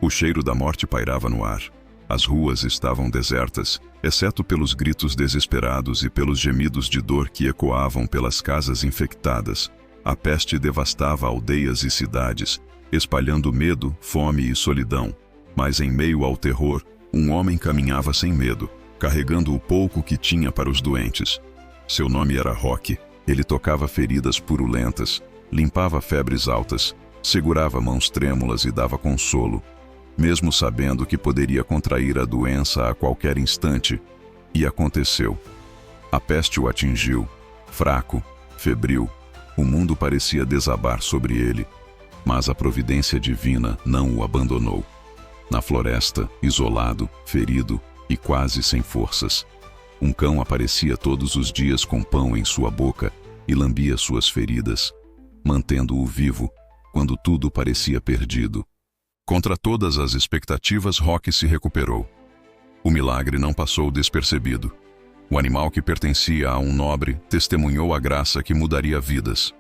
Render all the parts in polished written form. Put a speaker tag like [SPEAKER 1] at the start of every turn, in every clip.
[SPEAKER 1] O cheiro da morte pairava no ar. As ruas estavam desertas, exceto pelos gritos desesperados e pelos gemidos de dor que ecoavam pelas casas infectadas. A peste devastava aldeias e cidades, espalhando medo, fome e solidão. Mas em meio ao terror, um homem caminhava sem medo, carregando o pouco que tinha para os doentes. Seu nome era Roque. Ele tocava feridas purulentas, limpava febres altas, segurava mãos trêmulas e dava consolo, mesmo sabendo que poderia contrair a doença a qualquer instante. E aconteceu. A peste o atingiu, fraco, febril. O mundo parecia desabar sobre ele, mas a providência divina não o abandonou. Na floresta, isolado, ferido e quase sem forças, um cão aparecia todos os dias com pão em sua boca e lambia suas feridas, mantendo-o vivo quando tudo parecia perdido. Contra todas as expectativas, Roque se recuperou. O milagre não passou despercebido. O animal que pertencia a um nobre testemunhou a graça que mudaria vidas.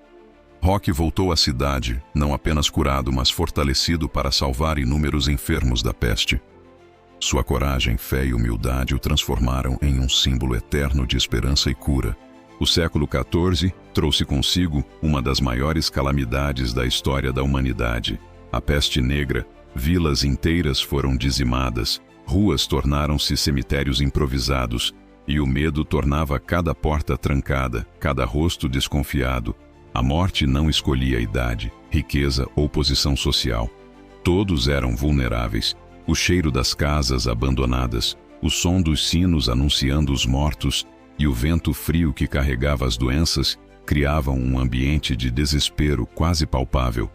[SPEAKER 1] Roque voltou à cidade, não apenas curado, mas fortalecido para salvar inúmeros enfermos da peste. Sua coragem, fé e humildade o transformaram em um símbolo eterno de esperança e cura. O século XIV trouxe consigo uma das maiores calamidades da história da humanidade, a peste negra. Vilas inteiras foram dizimadas, ruas tornaram-se cemitérios improvisados, e o medo tornava cada porta trancada, cada rosto desconfiado. A morte não escolhia idade, riqueza ou posição social. Todos eram vulneráveis. O cheiro das casas abandonadas, o som dos sinos anunciando os mortos e o vento frio que carregava as doenças criavam um ambiente de desespero quase palpável.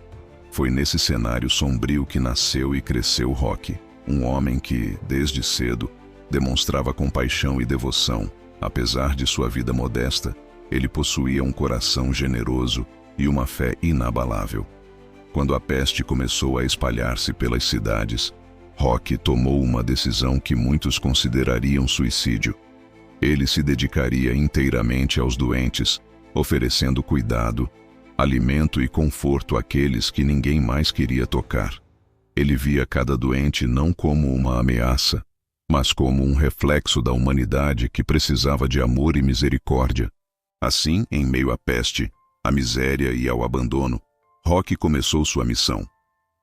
[SPEAKER 1] Foi nesse cenário sombrio que nasceu e cresceu Roque, um homem que, desde cedo, demonstrava compaixão e devoção. Apesar de sua vida modesta, ele possuía um coração generoso e uma fé inabalável. Quando a peste começou a espalhar-se pelas cidades, Roque tomou uma decisão que muitos considerariam suicídio. Ele se dedicaria inteiramente aos doentes, oferecendo cuidado, alimento e conforto àqueles que ninguém mais queria tocar. Ele via cada doente não como uma ameaça, mas como um reflexo da humanidade que precisava de amor e misericórdia. Assim, em meio à peste, à miséria e ao abandono, Roque começou sua missão.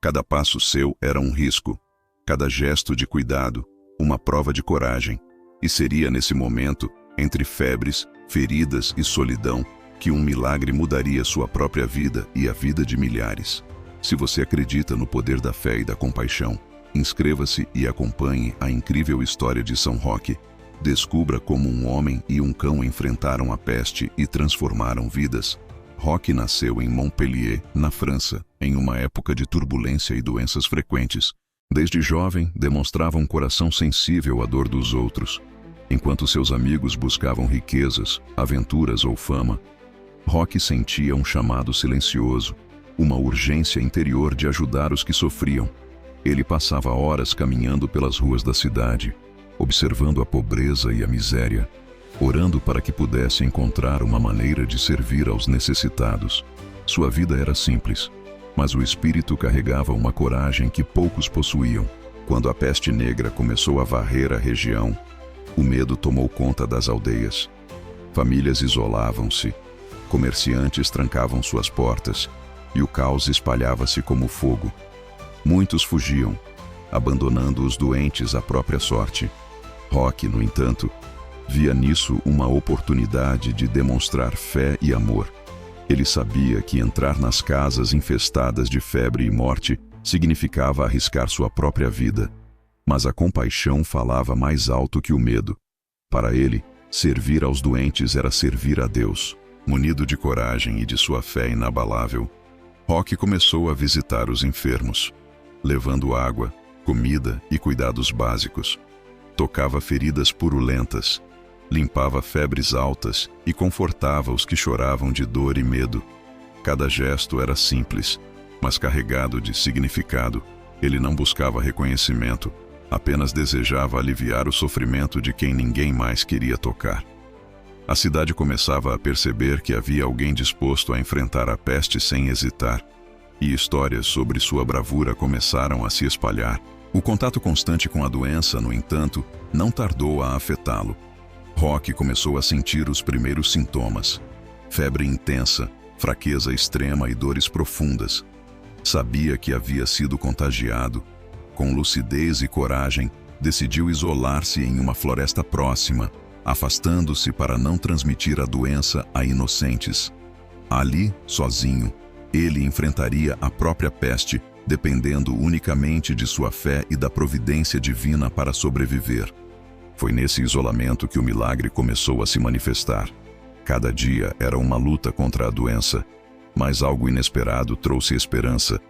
[SPEAKER 1] Cada passo seu era um risco, cada gesto de cuidado, uma prova de coragem. E seria nesse momento, entre febres, feridas e solidão, que um milagre mudaria sua própria vida e a vida de milhares. Se você acredita no poder da fé e da compaixão, inscreva-se e acompanhe a incrível história de São Roque. Descubra como um homem e um cão enfrentaram a peste e transformaram vidas. Roque nasceu em Montpellier, na França, em uma época de turbulência e doenças frequentes. Desde jovem, demonstrava um coração sensível à dor dos outros. Enquanto seus amigos buscavam riquezas, aventuras ou fama, Roque sentia um chamado silencioso, uma urgência interior de ajudar os que sofriam. Ele passava horas caminhando pelas ruas da cidade, observando a pobreza e a miséria, orando para que pudesse encontrar uma maneira de servir aos necessitados. Sua vida era simples, mas o espírito carregava uma coragem que poucos possuíam. Quando a peste negra começou a varrer a região, o medo tomou conta das aldeias. Famílias isolavam-se, comerciantes trancavam suas portas, e o caos espalhava-se como fogo. Muitos fugiam, abandonando os doentes à própria sorte. Roque, no entanto, via nisso uma oportunidade de demonstrar fé e amor. Ele sabia que entrar nas casas infestadas de febre e morte significava arriscar sua própria vida. Mas a compaixão falava mais alto que o medo. Para ele, servir aos doentes era servir a Deus. Munido de coragem e de sua fé inabalável, Roque começou a visitar os enfermos, levando água, comida e cuidados básicos. Tocava feridas purulentas, limpava febres altas e confortava os que choravam de dor e medo. Cada gesto era simples, mas carregado de significado. Ele não buscava reconhecimento, apenas desejava aliviar o sofrimento de quem ninguém mais queria tocar. A cidade começava a perceber que havia alguém disposto a enfrentar a peste sem hesitar, e histórias sobre sua bravura começaram a se espalhar. O contato constante com a doença, no entanto, não tardou a afetá-lo. Rock começou a sentir os primeiros sintomas: febre intensa, fraqueza extrema e dores profundas. Sabia que havia sido contagiado. Com lucidez e coragem, decidiu isolar-se em uma floresta próxima, afastando-se para não transmitir a doença a inocentes. Ali, sozinho, ele enfrentaria a própria peste, dependendo unicamente de sua fé e da providência divina para sobreviver. Foi nesse isolamento que o milagre começou a se manifestar. Cada dia era uma luta contra a doença, mas algo inesperado trouxe esperança.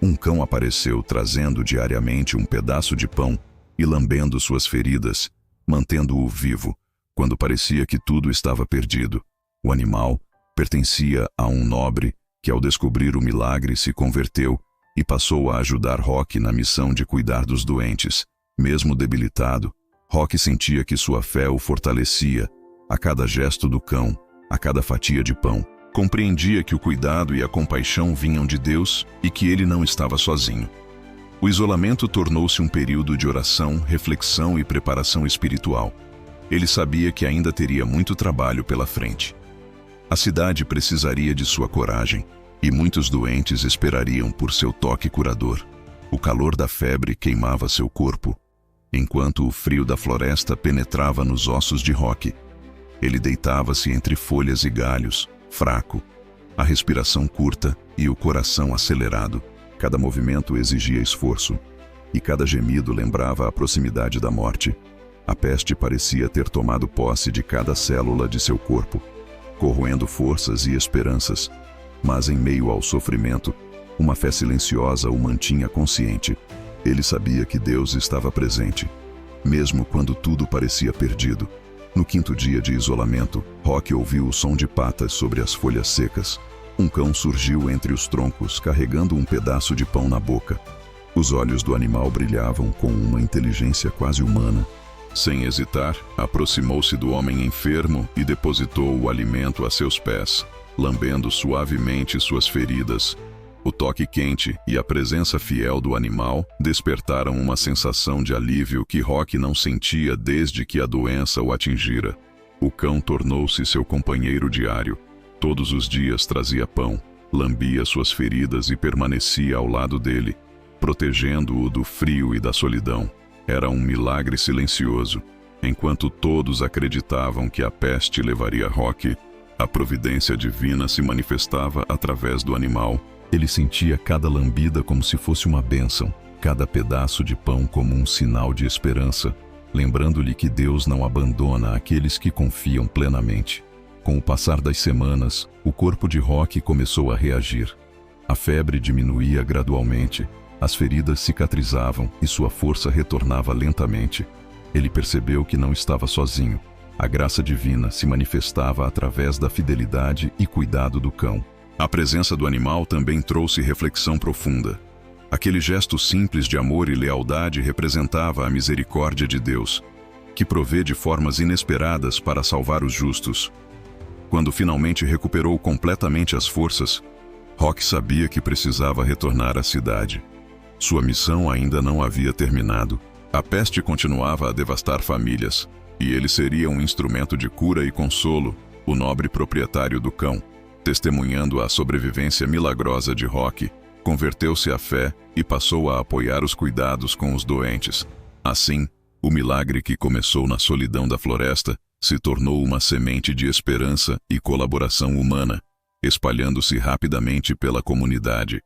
[SPEAKER 1] Um cão apareceu trazendo diariamente um pedaço de pão e lambendo suas feridas, mantendo-o vivo, quando parecia que tudo estava perdido. O animal pertencia a um nobre que, ao descobrir o milagre, se converteu e passou a ajudar Rock na missão de cuidar dos doentes. Mesmo debilitado, Rock sentia que sua fé o fortalecia. A cada gesto do cão, a cada fatia de pão, compreendia que o cuidado e a compaixão vinham de Deus e que ele não estava sozinho. O isolamento tornou-se um período de oração, reflexão e preparação espiritual. Ele sabia que ainda teria muito trabalho pela frente. A cidade precisaria de sua coragem, e muitos doentes esperariam por seu toque curador. O calor da febre queimava seu corpo, enquanto o frio da floresta penetrava nos ossos de Rock. Ele deitava-se entre folhas e galhos, fraco, a respiração curta e o coração acelerado. Cada movimento exigia esforço, e cada gemido lembrava a proximidade da morte. A peste parecia ter tomado posse de cada célula de seu corpo, corroendo forças e esperanças. Mas em meio ao sofrimento, uma fé silenciosa o mantinha consciente. Ele sabia que Deus estava presente, mesmo quando tudo parecia perdido. No quinto dia de isolamento, Rock ouviu o som de patas sobre as folhas secas. Um cão surgiu entre os troncos, carregando um pedaço de pão na boca. Os olhos do animal brilhavam com uma inteligência quase humana. Sem hesitar, aproximou-se do homem enfermo e depositou o alimento a seus pés, lambendo suavemente suas feridas. O toque quente e a presença fiel do animal despertaram uma sensação de alívio que Rock não sentia desde que a doença o atingira. O cão tornou-se seu companheiro diário. Todos os dias trazia pão, lambia suas feridas e permanecia ao lado dele, protegendo-o do frio e da solidão. Era um milagre silencioso. Enquanto todos acreditavam que a peste levaria Rock, a providência divina se manifestava através do animal. Ele sentia cada lambida como se fosse uma bênção, cada pedaço de pão como um sinal de esperança, lembrando-lhe que Deus não abandona aqueles que confiam plenamente. Com o passar das semanas, o corpo de Rock começou a reagir. A febre diminuía gradualmente, as feridas cicatrizavam e sua força retornava lentamente. Ele percebeu que não estava sozinho. A graça divina se manifestava através da fidelidade e cuidado do cão. A presença do animal também trouxe reflexão profunda. Aquele gesto simples de amor e lealdade representava a misericórdia de Deus, que provê de formas inesperadas para salvar os justos. Quando finalmente recuperou completamente as forças, Rock sabia que precisava retornar à cidade. Sua missão ainda não havia terminado. A peste continuava a devastar famílias, e ele seria um instrumento de cura e consolo, o nobre proprietário do cão. Testemunhando a sobrevivência milagrosa de Rock, converteu-se à fé e passou a apoiar os cuidados com os doentes. Assim, o milagre que começou na solidão da floresta se tornou uma semente de esperança e colaboração humana, espalhando-se rapidamente pela comunidade.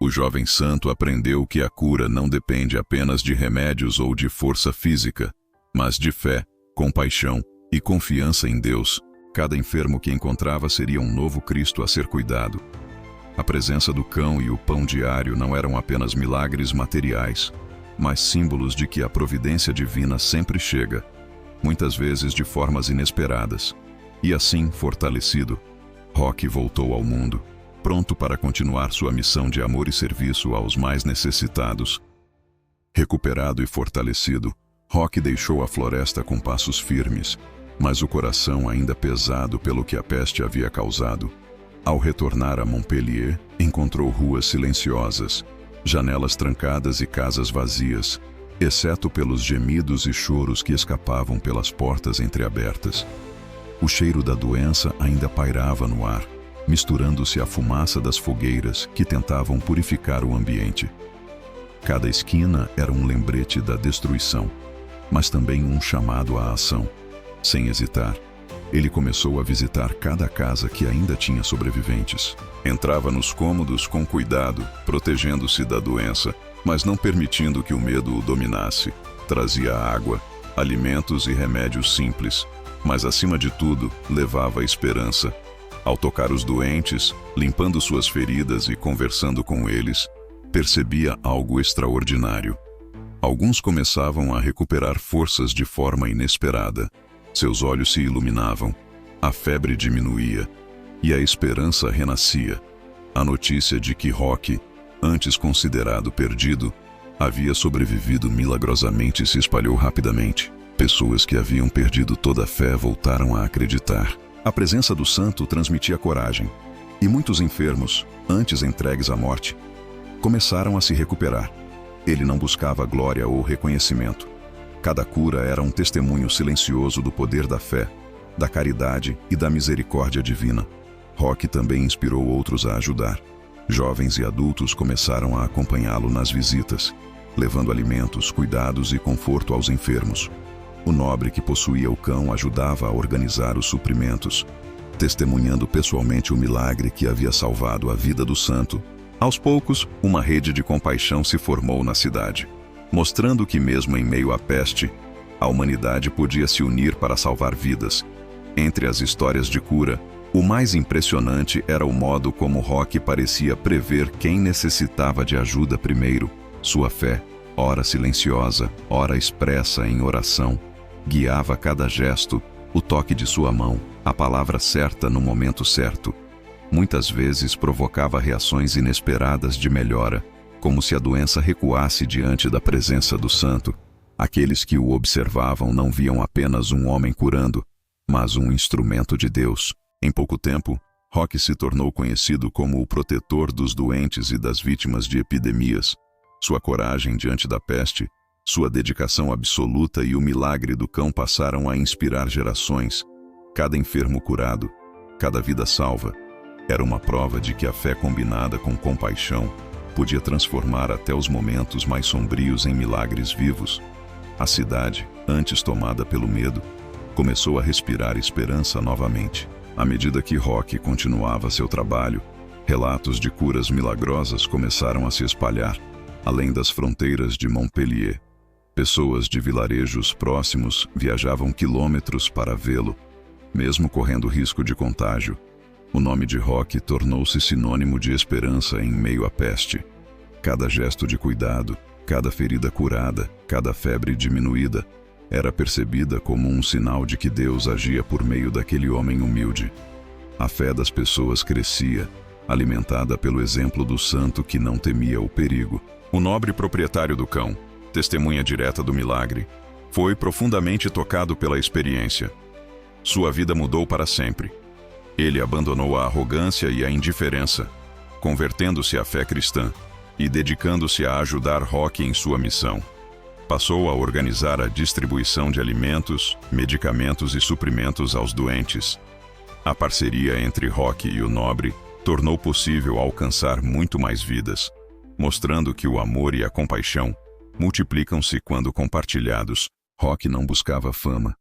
[SPEAKER 1] O jovem santo aprendeu que a cura não depende apenas de remédios ou de força física, mas de fé, compaixão e confiança em Deus. Cada enfermo que encontrava seria um novo Cristo a ser cuidado. A presença do cão e o pão diário não eram apenas milagres materiais, mas símbolos de que a providência divina sempre chega, muitas vezes de formas inesperadas. E assim, fortalecido, Rock voltou ao mundo, pronto para continuar sua missão de amor e serviço aos mais necessitados. Recuperado e fortalecido, Rock deixou a floresta com passos firmes, mas o coração ainda pesado pelo que a peste havia causado. Ao retornar a Montpellier, encontrou ruas silenciosas, janelas trancadas e casas vazias, exceto pelos gemidos e choros que escapavam pelas portas entreabertas. O cheiro da doença ainda pairava no ar, misturando-se à fumaça das fogueiras que tentavam purificar o ambiente. Cada esquina era um lembrete da destruição, mas também um chamado à ação. Sem hesitar, ele começou a visitar cada casa que ainda tinha sobreviventes. Entrava nos cômodos com cuidado, protegendo-se da doença, mas não permitindo que o medo o dominasse. Trazia água, alimentos e remédios simples, mas acima de tudo, levava esperança. Ao tocar os doentes, limpando suas feridas e conversando com eles, percebia algo extraordinário. Alguns começavam a recuperar forças de forma inesperada. Seus olhos se iluminavam, a febre diminuía e a esperança renascia. A notícia de que Roque, antes considerado perdido, havia sobrevivido milagrosamente se espalhou rapidamente. Pessoas que haviam perdido toda a fé voltaram a acreditar. A presença do santo transmitia coragem, e muitos enfermos, antes entregues à morte, começaram a se recuperar. Ele não buscava glória ou reconhecimento. Cada cura era um testemunho silencioso do poder da fé, da caridade e da misericórdia divina. Roque também inspirou outros a ajudar. Jovens e adultos começaram a acompanhá-lo nas visitas, levando alimentos, cuidados e conforto aos enfermos. O nobre que possuía o cão ajudava a organizar os suprimentos, testemunhando pessoalmente o milagre que havia salvado a vida do santo. Aos poucos, uma rede de compaixão se formou na cidade, mostrando que mesmo em meio à peste, a humanidade podia se unir para salvar vidas. Entre as histórias de cura, o mais impressionante era o modo como Roque parecia prever quem necessitava de ajuda primeiro. Sua fé, ora silenciosa, ora expressa em oração, guiava cada gesto, o toque de sua mão, a palavra certa no momento certo. Muitas vezes provocava reações inesperadas de melhora, como se a doença recuasse diante da presença do santo. Aqueles que o observavam não viam apenas um homem curando, mas um instrumento de Deus. Em pouco tempo, Roque se tornou conhecido como o protetor dos doentes e das vítimas de epidemias. Sua coragem diante da peste, sua dedicação absoluta e o milagre do cão passaram a inspirar gerações. Cada enfermo curado, cada vida salva, era uma prova de que a fé combinada com compaixão podia transformar até os momentos mais sombrios em milagres vivos. A cidade, antes tomada pelo medo, começou a respirar esperança novamente. À medida que Roque continuava seu trabalho, relatos de curas milagrosas começaram a se espalhar, além das fronteiras de Montpellier. Pessoas de vilarejos próximos viajavam quilômetros para vê-lo, mesmo correndo risco de contágio. O nome de Roque tornou-se sinônimo de esperança em meio à peste. Cada gesto de cuidado, cada ferida curada, cada febre diminuída, era percebida como um sinal de que Deus agia por meio daquele homem humilde. A fé das pessoas crescia, alimentada pelo exemplo do santo que não temia o perigo. O nobre proprietário do cão, testemunha direta do milagre, foi profundamente tocado pela experiência. Sua vida mudou para sempre. Ele abandonou a arrogância e a indiferença, convertendo-se à fé cristã e dedicando-se a ajudar Roque em sua missão. Passou a organizar a distribuição de alimentos, medicamentos e suprimentos aos doentes. A parceria entre Roque e o nobre tornou possível alcançar muito mais vidas, mostrando que o amor e a compaixão multiplicam-se quando compartilhados. Roque não buscava fama,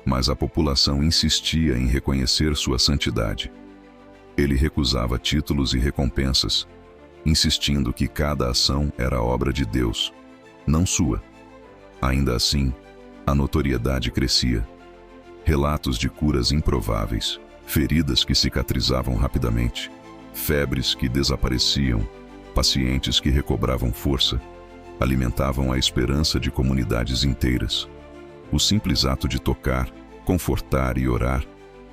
[SPEAKER 1] mas a população insistia em reconhecer sua santidade. Ele recusava títulos e recompensas, insistindo que cada ação era obra de Deus, não sua. Ainda assim, a notoriedade crescia. Relatos de curas improváveis, feridas que cicatrizavam rapidamente, febres que desapareciam, pacientes que recobravam força, alimentavam a esperança de comunidades inteiras. O simples ato de tocar, confortar e orar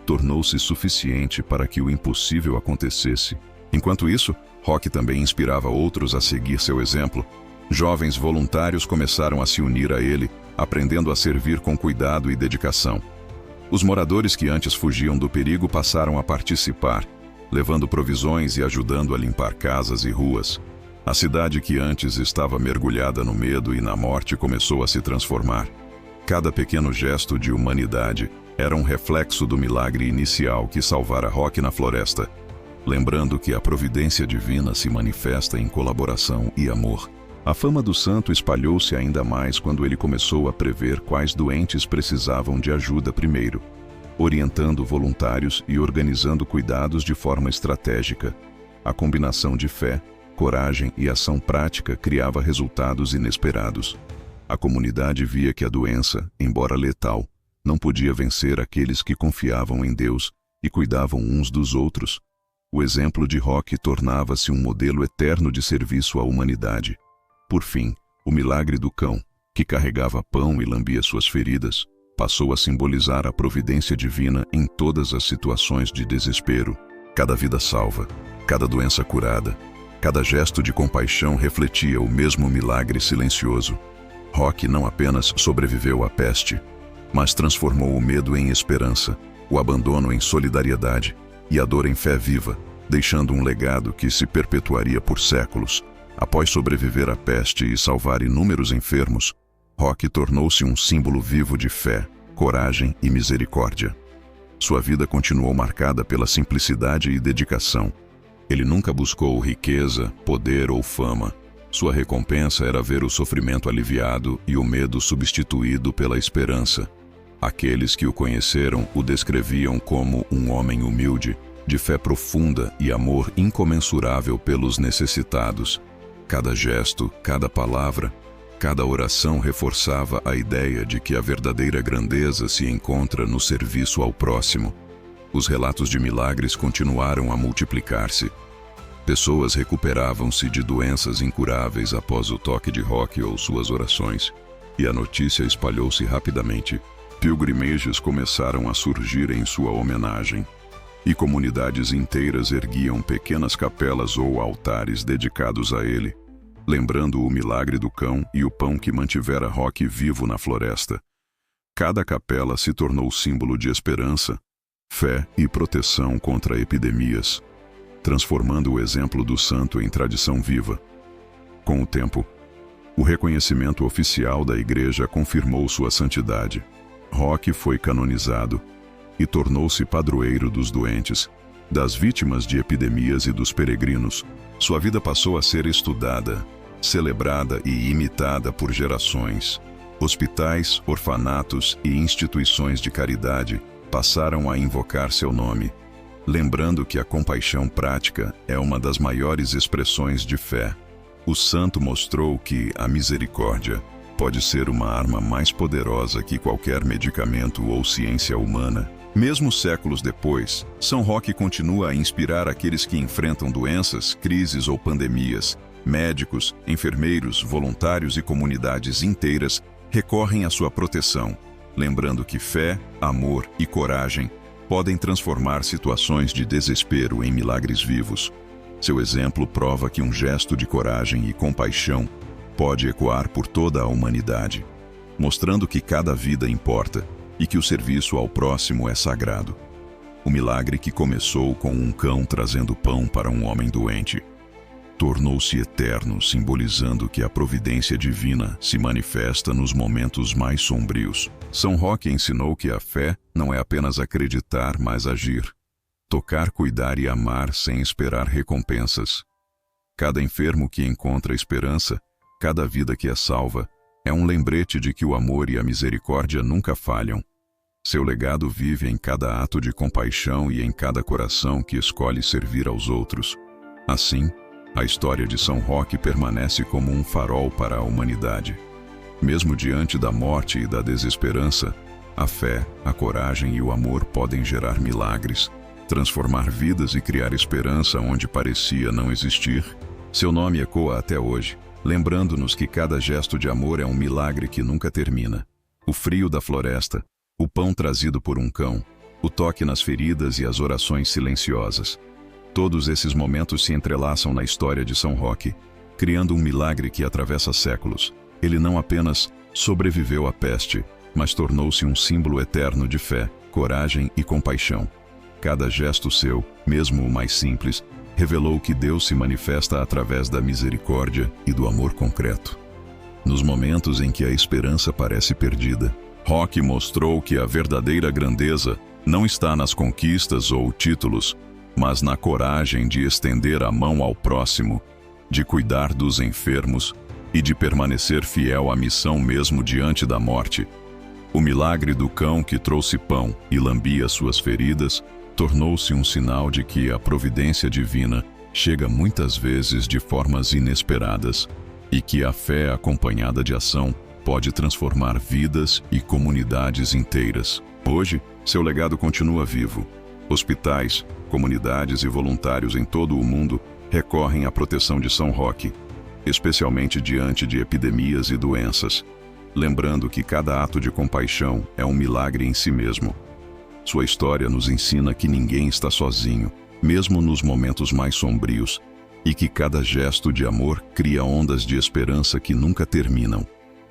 [SPEAKER 1] tornou-se suficiente para que o impossível acontecesse. Enquanto isso, Roque também inspirava outros a seguir seu exemplo. Jovens voluntários começaram a se unir a ele, aprendendo a servir com cuidado e dedicação. Os moradores que antes fugiam do perigo passaram a participar, levando provisões e ajudando a limpar casas e ruas. A cidade que antes estava mergulhada no medo e na morte começou a se transformar. Cada pequeno gesto de humanidade era um reflexo do milagre inicial que salvara Rock na floresta, lembrando que a providência divina se manifesta em colaboração e amor. A fama do santo espalhou-se ainda mais quando ele começou a prever quais doentes precisavam de ajuda primeiro, orientando voluntários e organizando cuidados de forma estratégica. A combinação de fé, coragem e ação prática criava resultados inesperados. A comunidade via que a doença, embora letal, não podia vencer aqueles que confiavam em Deus e cuidavam uns dos outros. O exemplo de Rock tornava-se um modelo eterno de serviço à humanidade. Por fim, o milagre do cão, que carregava pão e lambia suas feridas, passou a simbolizar a providência divina em todas as situações de desespero. Cada vida salva, cada doença curada, cada gesto de compaixão refletia o mesmo milagre silencioso. Rock não apenas sobreviveu à peste, mas transformou o medo em esperança, o abandono em solidariedade e a dor em fé viva, deixando um legado que se perpetuaria por séculos. Após sobreviver à peste e salvar inúmeros enfermos, Rock tornou-se um símbolo vivo de fé, coragem e misericórdia. Sua vida continuou marcada pela simplicidade e dedicação. Ele nunca buscou riqueza, poder ou fama. Sua recompensa era ver o sofrimento aliviado e o medo substituído pela esperança. Aqueles que o conheceram o descreviam como um homem humilde, de fé profunda e amor incomensurável pelos necessitados. Cada gesto, cada palavra, cada oração reforçava a ideia de que a verdadeira grandeza se encontra no serviço ao próximo. Os relatos de milagres continuaram a multiplicar-se. Pessoas recuperavam-se de doenças incuráveis após o toque de Rock ou suas orações, e a notícia espalhou-se rapidamente. Pilgrimagens começaram a surgir em sua homenagem, e comunidades inteiras erguiam pequenas capelas ou altares dedicados a ele, lembrando o milagre do cão e o pão que mantivera Rock vivo na floresta. Cada capela se tornou símbolo de esperança, fé e proteção contra epidemias, transformando o exemplo do santo em tradição viva. Com o tempo, o reconhecimento oficial da Igreja confirmou sua santidade. Rock foi canonizado e tornou-se padroeiro dos doentes, das vítimas de epidemias e dos peregrinos. Sua vida passou a ser estudada, celebrada e imitada por gerações. Hospitais, orfanatos e instituições de caridade passaram a invocar seu nome, lembrando que a compaixão prática é uma das maiores expressões de fé. O santo mostrou que a misericórdia pode ser uma arma mais poderosa que qualquer medicamento ou ciência humana. Mesmo séculos depois, São Roque continua a inspirar aqueles que enfrentam doenças, crises ou pandemias. Médicos, enfermeiros, voluntários e comunidades inteiras recorrem à sua proteção, lembrando que fé, amor e coragem podem transformar situações de desespero em milagres vivos. Seu exemplo prova que um gesto de coragem e compaixão pode ecoar por toda a humanidade, mostrando que cada vida importa e que o serviço ao próximo é sagrado. O milagre que começou com um cão trazendo pão para um homem doente tornou-se eterno, simbolizando que a providência divina se manifesta nos momentos mais sombrios. São Roque ensinou que a fé não é apenas acreditar, mas agir. Tocar, cuidar e amar sem esperar recompensas. Cada enfermo que encontra esperança, cada vida que é salva, é um lembrete de que o amor e a misericórdia nunca falham. Seu legado vive em cada ato de compaixão e em cada coração que escolhe servir aos outros. Assim, a história de São Roque permanece como um farol para a humanidade. Mesmo diante da morte e da desesperança, a fé, a coragem e o amor podem gerar milagres, transformar vidas e criar esperança onde parecia não existir. Seu nome ecoa até hoje, lembrando-nos que cada gesto de amor é um milagre que nunca termina. O frio da floresta, o pão trazido por um cão, o toque nas feridas e as orações silenciosas. Todos esses momentos se entrelaçam na história de São Roque, criando um milagre que atravessa séculos. Ele não apenas sobreviveu à peste, mas tornou-se um símbolo eterno de fé, coragem e compaixão. Cada gesto seu, mesmo o mais simples, revelou que Deus se manifesta através da misericórdia e do amor concreto. Nos momentos em que a esperança parece perdida, Rock mostrou que a verdadeira grandeza não está nas conquistas ou títulos, mas na coragem de estender a mão ao próximo, de cuidar dos enfermos e de permanecer fiel à missão mesmo diante da morte. O milagre do cão que trouxe pão e lambia suas feridas tornou-se um sinal de que a providência divina chega muitas vezes de formas inesperadas e que a fé acompanhada de ação pode transformar vidas e comunidades inteiras. Hoje, seu legado continua vivo. Hospitais, comunidades e voluntários em todo o mundo recorrem à proteção de São Roque, especialmente diante de epidemias e doenças, lembrando que cada ato de compaixão é um milagre em si mesmo. Sua história nos ensina que ninguém está sozinho, mesmo nos momentos mais sombrios, e que cada gesto de amor cria ondas de esperança que nunca terminam.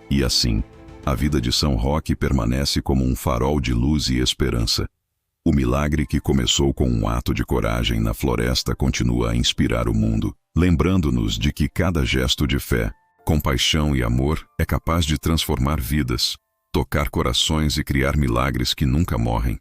[SPEAKER 1] E assim, a vida de São Roque permanece como um farol de luz e esperança. O milagre que começou com um ato de coragem na floresta continua a inspirar o mundo, lembrando-nos de que cada gesto de fé, compaixão e amor é capaz de transformar vidas, tocar corações e criar milagres que nunca morrem.